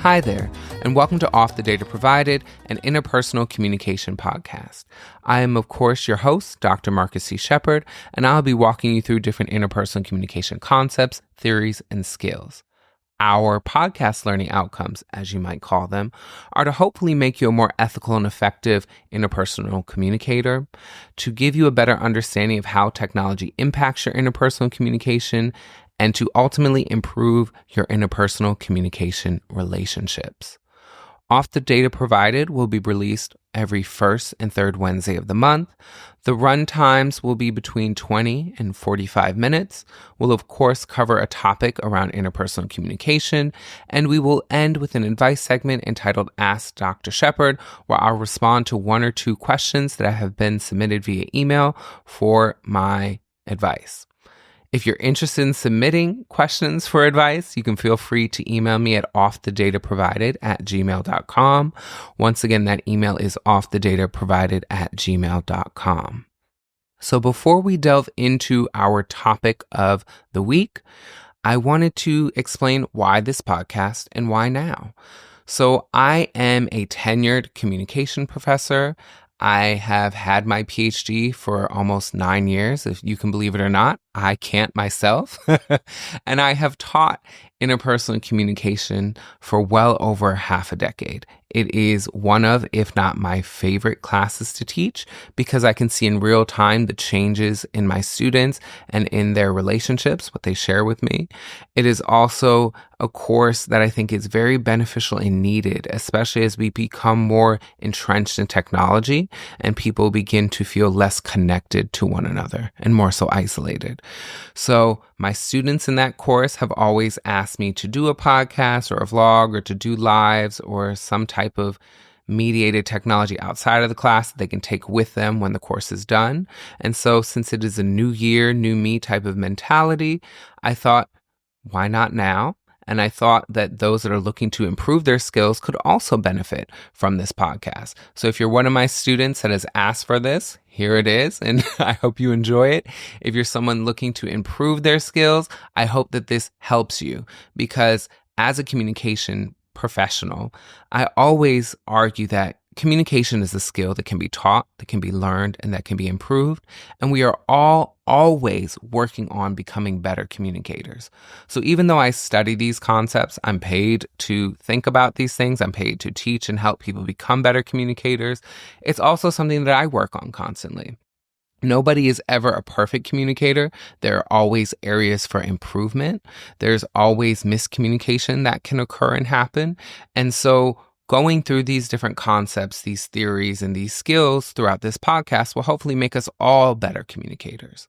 Hi there, and welcome to Off the Data Provided, an interpersonal communication podcast. I am, of course, your host, Dr. Marcus C. Shepard, and I'll be walking you through different interpersonal communication concepts, theories, and skills. Our podcast learning outcomes, as you might call them, are to hopefully make you a more ethical and effective interpersonal communicator, to give you a better understanding of how technology impacts your interpersonal communication, and to ultimately improve your interpersonal communication relationships. Off the Data Provided will be released every first and third Wednesday of the month. The run times will be between 20 and 45 minutes. We'll, of course, cover a topic around interpersonal communication, and we will end with an advice segment entitled Ask Dr. Shepard, where I'll respond to one or two questions that have been submitted via email for my advice. If you're interested in submitting questions for advice, you can feel free to email me at offthedataprovided@gmail.com. Once again, that email is offthedataprovided@gmail.com. So before we delve into our topic of the week, I wanted to explain why this podcast and why now. So I am a tenured communication professor. I have had my PhD for almost 9 years, if you can believe it or not. I can't myself. And I have taught interpersonal communication for well over half a decade. It is one of, if not my favorite classes to teach, because I can see in real time the changes in my students and in their relationships, what they share with me. It is also a course that I think is very beneficial and needed, especially as we become more entrenched in technology and people begin to feel less connected to one another and more so isolated. So my students in that course have always asked me to do a podcast or a vlog or to do lives or some type of mediated technology outside of the class that they can take with them when the course is done. And so since it is a new year, new me type of mentality, I thought, why not now? And I thought that those that are looking to improve their skills could also benefit from this podcast. So if you're one of my students that has asked for this, here it is, and I hope you enjoy it. If you're someone looking to improve their skills, I hope that this helps you, because as a communication professional, I always argue that communication is a skill that can be taught, that can be learned, and that can be improved. And we are all always working on becoming better communicators. So even though I study these concepts, I'm paid to think about these things, I'm paid to teach and help people become better communicators. It's also something that I work on constantly. Nobody is ever a perfect communicator. There are always areas for improvement. There's always miscommunication that can occur and happen. And so going through these different concepts, these theories, and these skills throughout this podcast will hopefully make us all better communicators.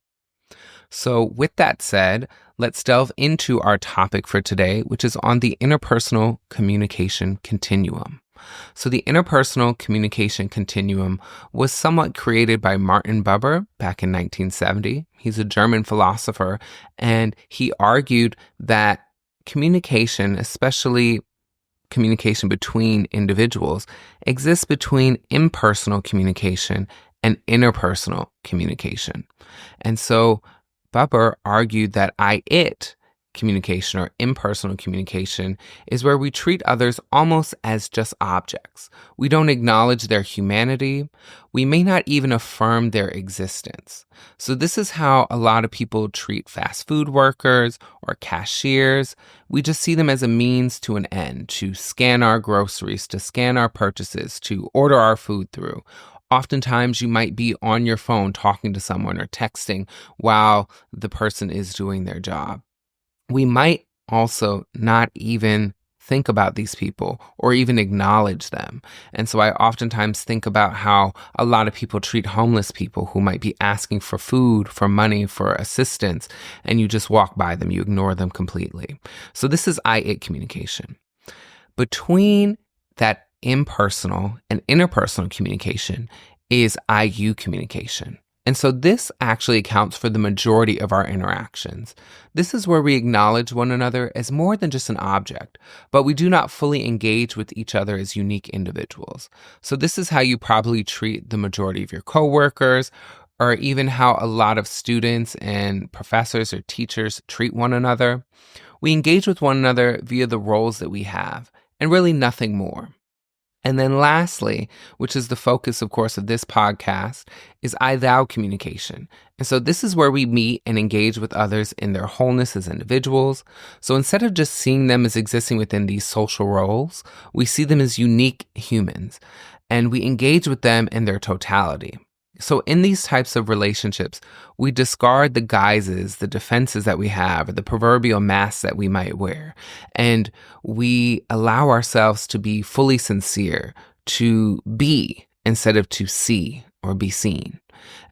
So with that said, let's delve into our topic for today, which is on the interpersonal communication continuum. So the interpersonal communication continuum was somewhat created by Martin Buber back in 1970. He's a German philosopher, and he argued that communication, especially communication between individuals, exists between impersonal communication and interpersonal communication. And so Buber argued that I-it communication or impersonal communication is where we treat others almost as just objects. We don't acknowledge their humanity. We may not even affirm their existence. So this is how a lot of people treat fast food workers or cashiers. We just see them as a means to an end, to scan our groceries, to scan our purchases, to order our food through. Oftentimes, you might be on your phone talking to someone or texting while the person is doing their job. We might also not even think about these people or even acknowledge them. And so I oftentimes think about how a lot of people treat homeless people who might be asking for food, for money, for assistance, and you just walk by them, you ignore them completely. So this is I-it communication. Between that impersonal and interpersonal communication is I-you communication. And so this actually accounts for the majority of our interactions. This is where we acknowledge one another as more than just an object, but we do not fully engage with each other as unique individuals. So this is how you probably treat the majority of your coworkers, or even how a lot of students and professors or teachers treat one another. We engage with one another via the roles that we have. and really nothing more. And then lastly, which is the focus, of course, of this podcast, is I-thou communication. And so this is where we meet and engage with others in their wholeness as individuals. So instead of just seeing them as existing within these social roles, we see them as unique humans, and we engage with them in their totality. So in these types of relationships, we discard the guises, the defenses that we have, or the proverbial masks that we might wear. And we allow ourselves to be fully sincere, to be instead of to see or be seen.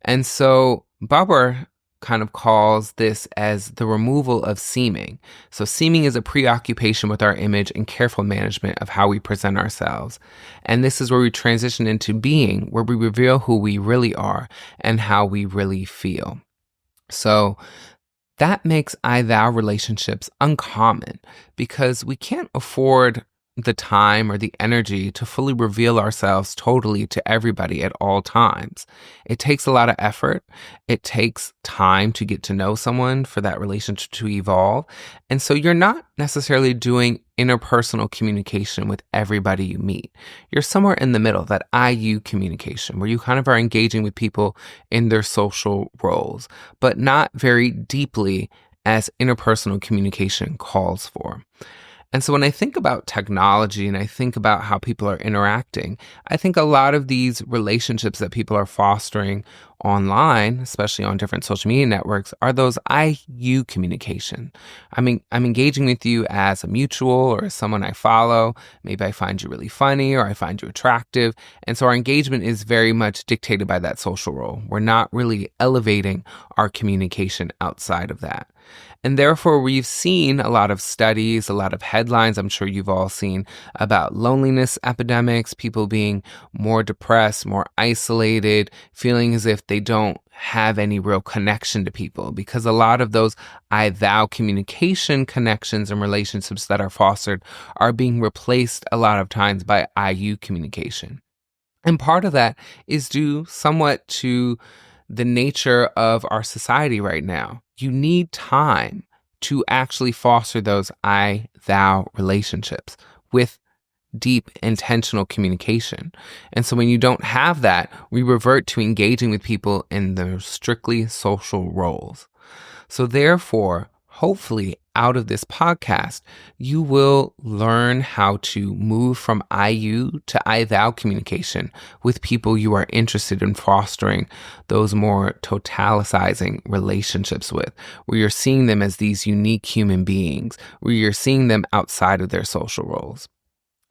And so Buber kind of calls this as the removal of seeming. So seeming is a preoccupation with our image and careful management of how we present ourselves. And this is where we transition into being, where we reveal who we really are and how we really feel. So that makes I-thou relationships uncommon because we can't afford the time or the energy to fully reveal ourselves totally to everybody at all times. It takes a lot of effort. It takes time to get to know someone for that relationship to evolve. And so you're not necessarily doing interpersonal communication with everybody you meet. You're somewhere in the middle, that I-you communication, where you kind of are engaging with people in their social roles, but not very deeply as interpersonal communication calls for. And so when I think about technology and I think about how people are interacting, I think a lot of these relationships that people are fostering online, especially on different social media networks, are those I-you communication. I'm engaging with you as a mutual or as someone I follow. Maybe I find you really funny or I find you attractive. And so our engagement is very much dictated by that social role. We're not really elevating our communication outside of that. And therefore, we've seen a lot of studies, a lot of headlines, I'm sure you've all seen, about loneliness epidemics, people being more depressed, more isolated, feeling as if they don't have any real connection to people, because a lot of those I-thou communication connections and relationships that are fostered are being replaced a lot of times by I-you communication. And part of that is due somewhat to the nature of our society right now. You need time to actually foster those I-thou relationships with deep, intentional communication. And so when you don't have that, we revert to engaging with people in their strictly social roles. So therefore, hopefully out of this podcast, you will learn how to move from I-you to I-thou communication with people you are interested in fostering those more totalicizing relationships with, where you're seeing them as these unique human beings, where you're seeing them outside of their social roles.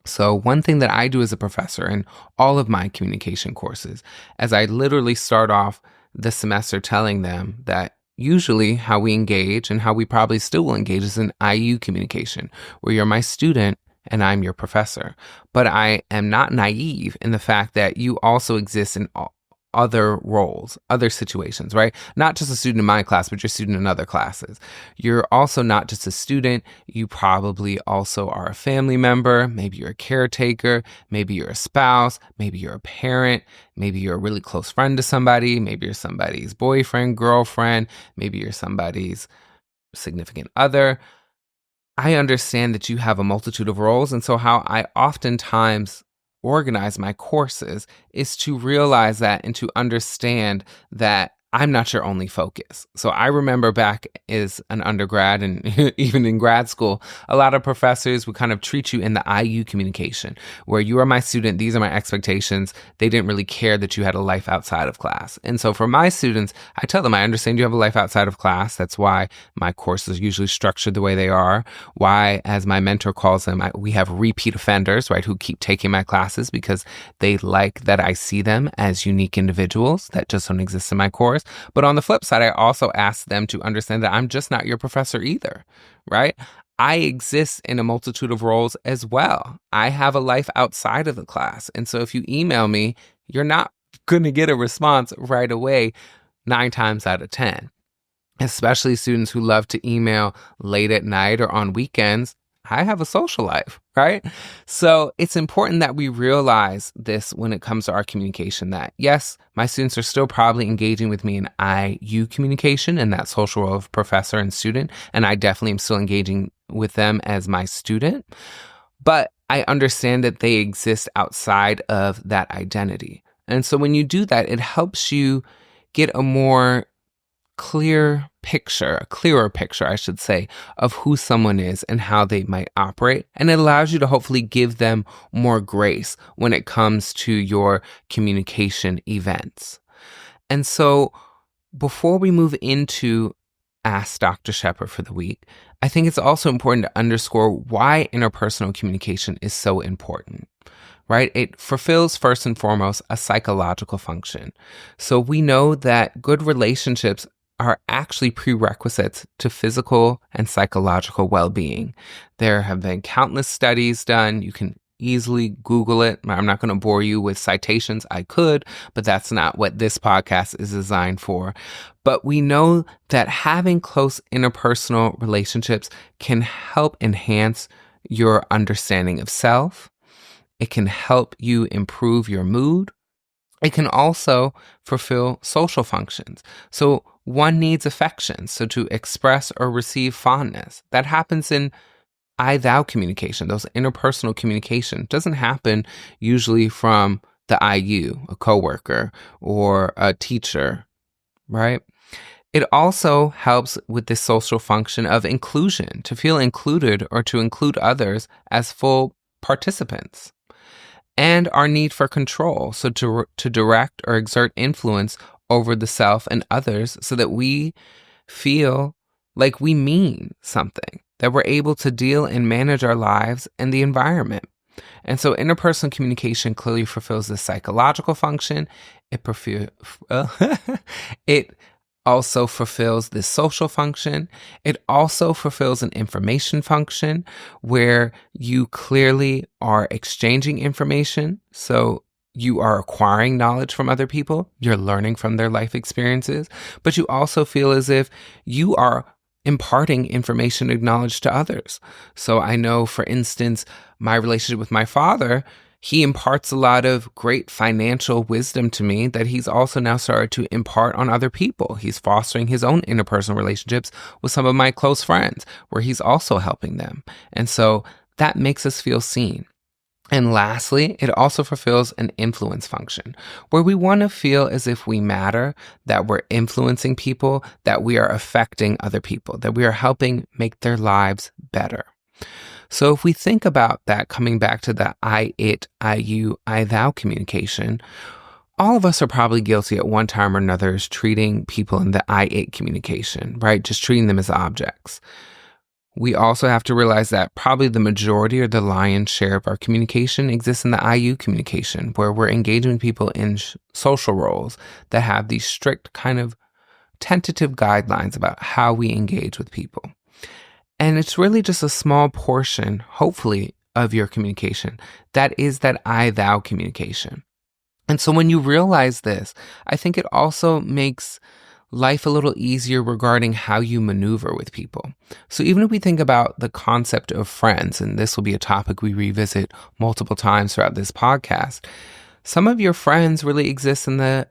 So one thing that I do as a professor in all of my communication courses, as I literally start off the semester telling them that usually how we engage and how we probably still will engage is in I-you communication, where you're my student and I'm your professor. But I am not naive in the fact that you also exist in other roles, other situations, right? Not just a student in my class, but you're a student in other classes. You're also not just a student. You probably also are a family member. Maybe you're a caretaker. Maybe you're a spouse. Maybe you're a parent. Maybe you're a really close friend to somebody. Maybe you're somebody's boyfriend, girlfriend. Maybe you're somebody's significant other. I understand that you have a multitude of roles. And so how I oftentimes organize my courses is to realize that and to understand that I'm not your only focus. So I remember back as an undergrad and even in grad school, a lot of professors would kind of treat you in the I-you communication, where you are my student, these are my expectations. They didn't really care that you had a life outside of class. And so for my students, I tell them, I understand you have a life outside of class. That's why my courses are usually structured the way they are. Why, as my mentor calls them, we have repeat offenders, right, who keep taking my classes because they like that I see them as unique individuals that just don't exist in my course. But on the flip side, I also ask them to understand that I'm just not your professor either, right? I exist in a multitude of roles as well. I have a life outside of the class. And so if you email me, you're not going to get a response right away 9 times out of 10, especially students who love to email late at night or on weekends. I have a social life, right? So it's important that we realize this when it comes to our communication, that yes, my students are still probably engaging with me in I-you communication and that social role of professor and student. And I definitely am still engaging with them as my student. But I understand that they exist outside of that identity. And so when you do that, it helps you get a more clearer picture, I should say, of who someone is and how they might operate. And it allows you to hopefully give them more grace when it comes to your communication events. And so before we move into Ask Dr. Shepard for the week, I think it's also important to underscore why interpersonal communication is so important, right? It fulfills first and foremost a psychological function. So we know that good relationships are actually prerequisites to physical and psychological well-being. There have been countless studies done. You can easily Google it. I'm not going to bore you with citations. I could, but that's not what this podcast is designed for. But we know that having close interpersonal relationships can help enhance your understanding of self. It can help you improve your mood. It can also fulfill social functions. So one needs affection, so to express or receive fondness. That happens in I-thou communication. Those interpersonal communication doesn't happen usually from the I-you, a coworker or a teacher, right? It also helps with the social function of inclusion, to feel included or to include others as full participants. And our need for control, so to direct or exert influence over the self and others so that we feel like we mean something, that we're able to deal and manage our lives and the environment. And so interpersonal communication clearly fulfills the psychological function. It also fulfills the social function. It also fulfills an information function where you clearly are exchanging information. So you are acquiring knowledge from other people. You're learning from their life experiences, but you also feel as if you are imparting information and knowledge to others. So I know, for instance, my relationship with my father, he imparts a lot of great financial wisdom to me that he's also now started to impart on other people. He's fostering his own interpersonal relationships with some of my close friends, where he's also helping them. And so that makes us feel seen. And lastly, it also fulfills an influence function, where we want to feel as if we matter, that we're influencing people, that we are affecting other people, that we are helping make their lives better. So if we think about that, coming back to the I, it, I, you, I, thou communication, all of us are probably guilty at one time or another of treating people in the I, it communication, right? Just treating them as objects. We also have to realize that probably the majority or the lion's share of our communication exists in the IU communication, where we're engaging with people in social roles that have these strict kind of tentative guidelines about how we engage with people. And it's really just a small portion, hopefully, of your communication that is that I-thou communication. And so when you realize this, I think it also makes life a little easier regarding how you maneuver with people. So even if we think about the concept of friends, and this will be a topic we revisit multiple times throughout this podcast, some of your friends really exist in the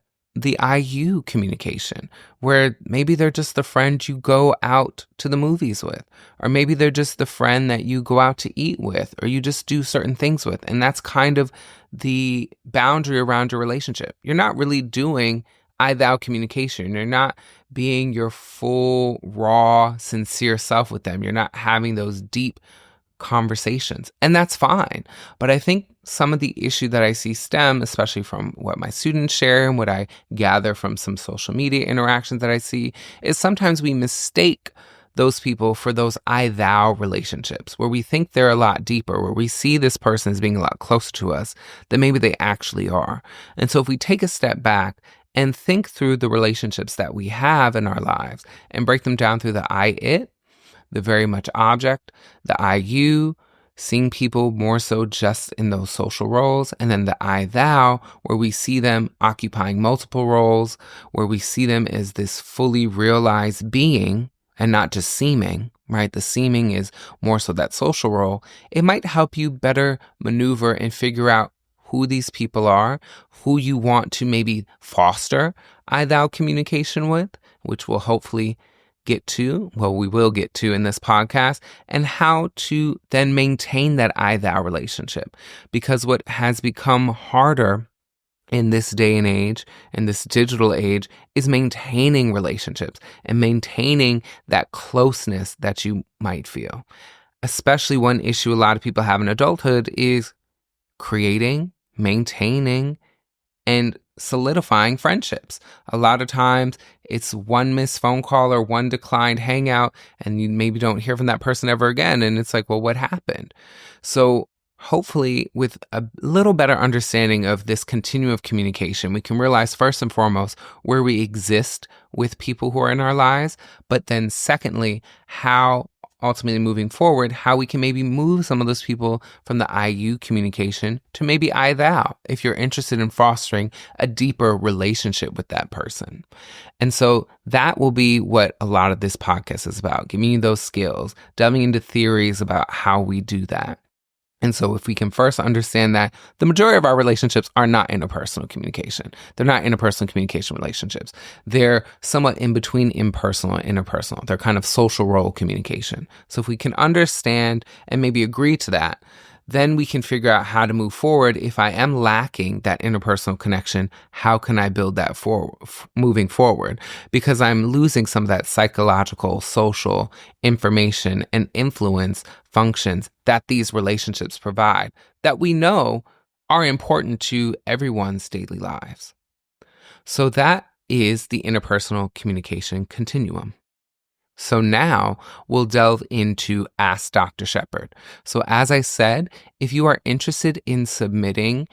IU communication, where maybe they're just the friend you go out to the movies with, or maybe they're just the friend that you go out to eat with, or you just do certain things with. And that's kind of the boundary around your relationship. You're not really doing I-thou communication. You're not being your full, raw, sincere self with them. You're not having those deep conversations, and that's fine. But I think some of the issue that I see stem, especially from what my students share and what I gather from some social media interactions that I see, is sometimes we mistake those people for those I-thou relationships, where we think they're a lot deeper, where we see this person as being a lot closer to us than maybe they actually are. And so if we take a step back and think through the relationships that we have in our lives and break them down through the I-it, the very much object, the I-you, seeing people more so just in those social roles, and then the I-thou, where we see them occupying multiple roles, where we see them as this fully realized being and not just seeming, right? The seeming is more so that social role. It might help you better maneuver and figure out who these people are, who you want to maybe foster I-thou communication with, which will hopefully we will get to in this podcast, and how to then maintain that I-thou relationship. Because what has become harder in this day and age, in this digital age, is maintaining relationships and maintaining that closeness that you might feel. Especially one issue a lot of people have in adulthood is creating, maintaining, and solidifying friendships. A lot of times it's one missed phone call or one declined hangout, and you maybe don't hear from that person ever again. And it's like, well, what happened? So hopefully with a little better understanding of this continuum of communication, we can realize first and foremost where we exist with people who are in our lives, but then secondly, how ultimately moving forward, how we can maybe move some of those people from the I-you communication to maybe I-thou, if you're interested in fostering a deeper relationship with that person. And so that will be what a lot of this podcast is about, giving you those skills, delving into theories about how we do that. And so if we can first understand that the majority of our relationships are not interpersonal communication. They're not interpersonal communication relationships. They're somewhat in between impersonal and interpersonal. They're kind of social role communication. So if we can understand and maybe agree to that, then we can figure out how to move forward. If I am lacking that interpersonal connection, how can I build that moving forward? Because I'm losing some of that psychological, social information and influence functions that these relationships provide that we know are important to everyone's daily lives. So that is the interpersonal communication continuum. So now we'll delve into Ask Dr. Shepard. So as I said, if you are interested in submitting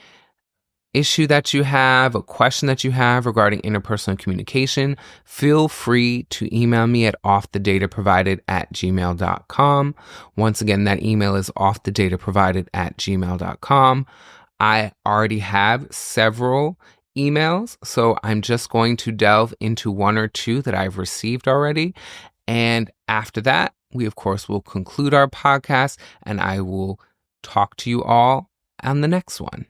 issue that you have, a question that you have regarding interpersonal communication, feel free to email me at offthedataprovided@gmail.com. Once again, that email is offthedataprovided@gmail.com. I already have several emails, so I'm just going to delve into one or two that I've received already. And after that, we, of course, will conclude our podcast, and I will talk to you all on the next one.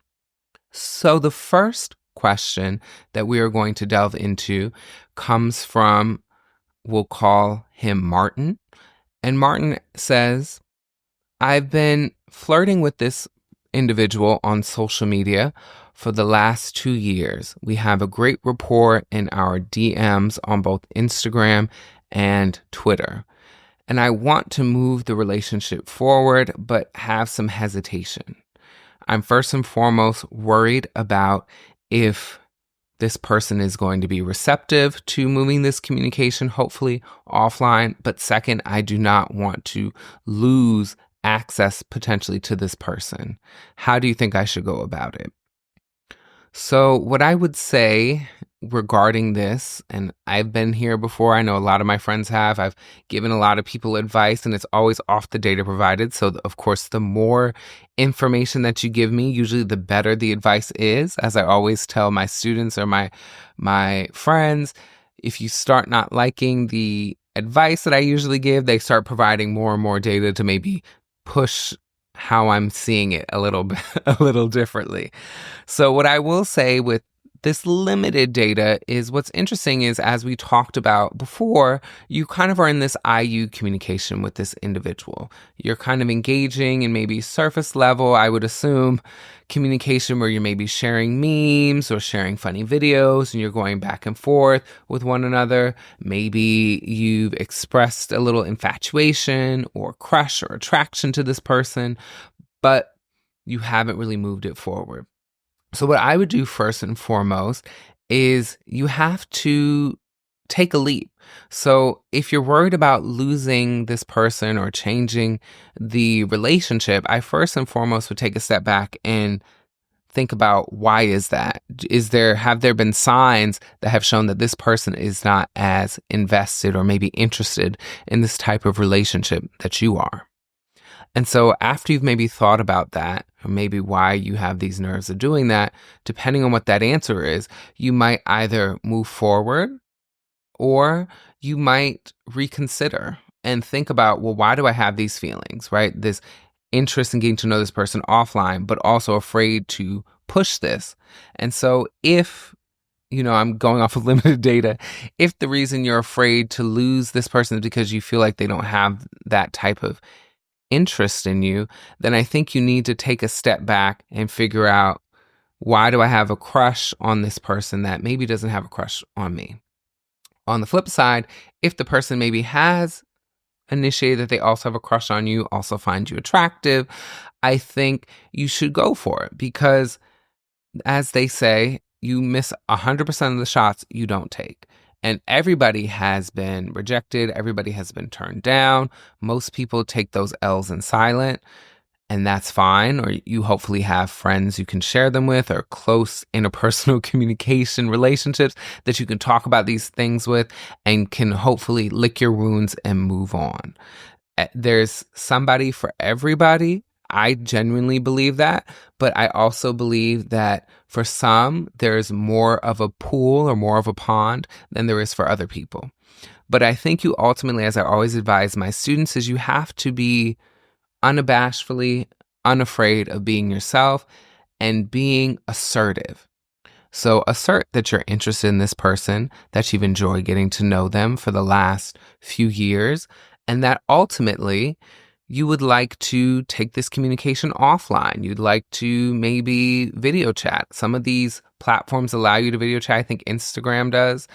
So the first question that we are going to delve into comes from, we'll call him Martin. And Martin says, I've been flirting with this individual on social media for the last 2 years. We have a great rapport in our DMs on both Instagram and Twitter. And I want to move the relationship forward, but have some hesitation. I'm first and foremost worried about if this person is going to be receptive to moving this communication, hopefully offline. But second, I do not want to lose access potentially to this person. How do you think I should go about it? So what I would say regarding this, and I've been here before, I know a lot of my friends have, I've given a lot of people advice, and it's always off the data provided. So of course, the more information that you give me, usually the better the advice is. As I always tell my students or my friends, if you start not liking the advice that I usually give, they start providing more and more data to maybe push how I'm seeing it a little bit, a little differently. So what I will say with this limited data is what's interesting is, as we talked about before, you kind of are in this I-you communication with this individual. You're kind of engaging in maybe surface level, I would assume, communication where you're maybe sharing memes or sharing funny videos and you're going back and forth with one another. Maybe you've expressed a little infatuation or crush or attraction to this person, but you haven't really moved it forward. So what I would do first and foremost is you have to take a leap. So if you're worried about losing this person or changing the relationship, I first and foremost would take a step back and think about, why is that? Have there been signs that have shown that this person is not as invested or maybe interested in this type of relationship that you are? And so after you've maybe thought about that, or maybe why you have these nerves of doing that, depending on what that answer is, you might either move forward or you might reconsider and think about, well, why do I have these feelings, right? This interest in getting to know this person offline, but also afraid to push this. And so if I'm going off of limited data. If the reason you're afraid to lose this person is because you feel like they don't have that type of interest in you, then I think you need to take a step back and figure out, why do I have a crush on this person that maybe doesn't have a crush on me? On the flip side, if the person maybe has initiated that they also have a crush on you, also find you attractive, I think you should go for it, because as they say, you miss 100% of the shots you don't take. And everybody has been rejected. Everybody has been turned down. Most people take those L's in silent, and that's fine. Or you hopefully have friends you can share them with, or close interpersonal communication relationships that you can talk about these things with and can hopefully lick your wounds and move on. There's somebody for everybody. I genuinely believe that, but I also believe that for some, there's more of a pool or more of a pond than there is for other people. But I think you ultimately, as I always advise my students, is you have to be unabashedly unafraid of being yourself and being assertive. So assert that you're interested in this person, that you've enjoyed getting to know them for the last few years, and that ultimately you would like to take this communication offline. You'd like to maybe video chat. Some of these platforms allow you to video chat. I think Instagram does.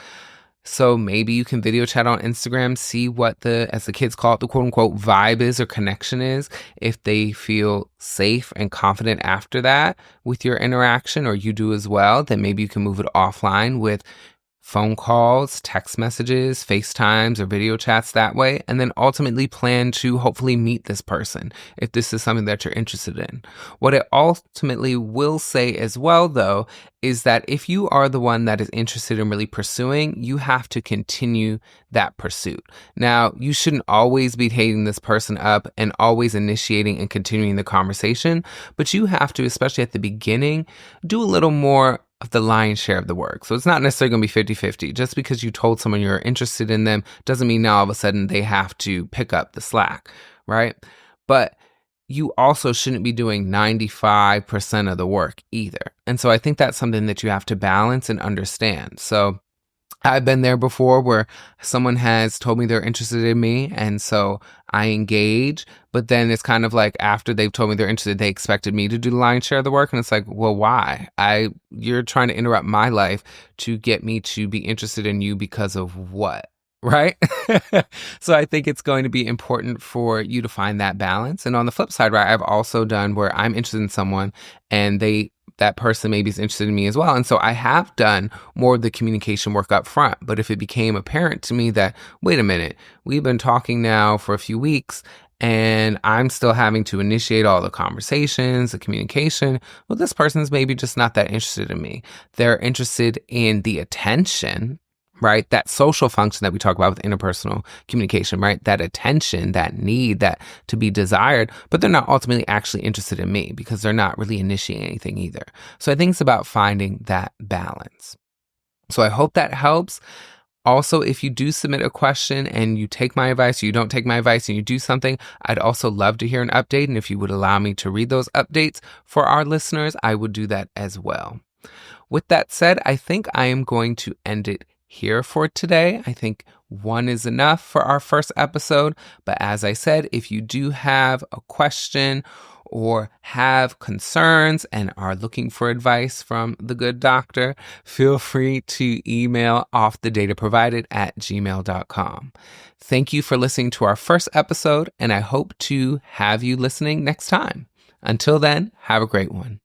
So maybe you can video chat on Instagram, see what as the kids call it, the quote unquote vibe is or connection is. If they feel safe and confident after that with your interaction, or you do as well, then maybe you can move it offline with phone calls, text messages, FaceTimes, or video chats that way, and then ultimately plan to hopefully meet this person if this is something that you're interested in. What it ultimately will say as well, though, is that if you are the one that is interested in really pursuing, you have to continue that pursuit. Now, you shouldn't always be hitting this person up and always initiating and continuing the conversation, but you have to, especially at the beginning, do a little more of the lion's share of the work. So it's not necessarily going to be 50-50. Just because you told someone you're interested in them doesn't mean now all of a sudden they have to pick up the slack, right? But you also shouldn't be doing 95% of the work either. And so I think that's something that you have to balance and understand. So I've been there before where someone has told me they're interested in me, and so I engage, but then it's kind of like after they've told me they're interested, they expected me to do the lion's share of the work, and it's like, well, why? You're trying to interrupt my life to get me to be interested in you because of what? Right? So I think it's going to be important for you to find that balance. And on the flip side, right, I've also done where I'm interested in someone and that person maybe is interested in me as well. And so I have done more of the communication work up front. But if it became apparent to me that, wait a minute, we've been talking now for a few weeks and I'm still having to initiate all the conversations, the communication, well, this person's maybe just not that interested in me. They're interested in the attention, right? That social function that we talk about with interpersonal communication, right? That attention, that need, that to be desired, but they're not ultimately actually interested in me because they're not really initiating anything either. So I think it's about finding that balance. So I hope that helps. Also, if you do submit a question and you take my advice, or you don't take my advice and you do something, I'd also love to hear an update. And if you would allow me to read those updates for our listeners, I would do that as well. With that said, I think I am going to end it here for today. I think one is enough for our first episode. But as I said, if you do have a question or have concerns and are looking for advice from the good doctor, feel free to email offthedataprovided@gmail.com. Thank you for listening to our first episode, and I hope to have you listening next time. Until then, have a great one.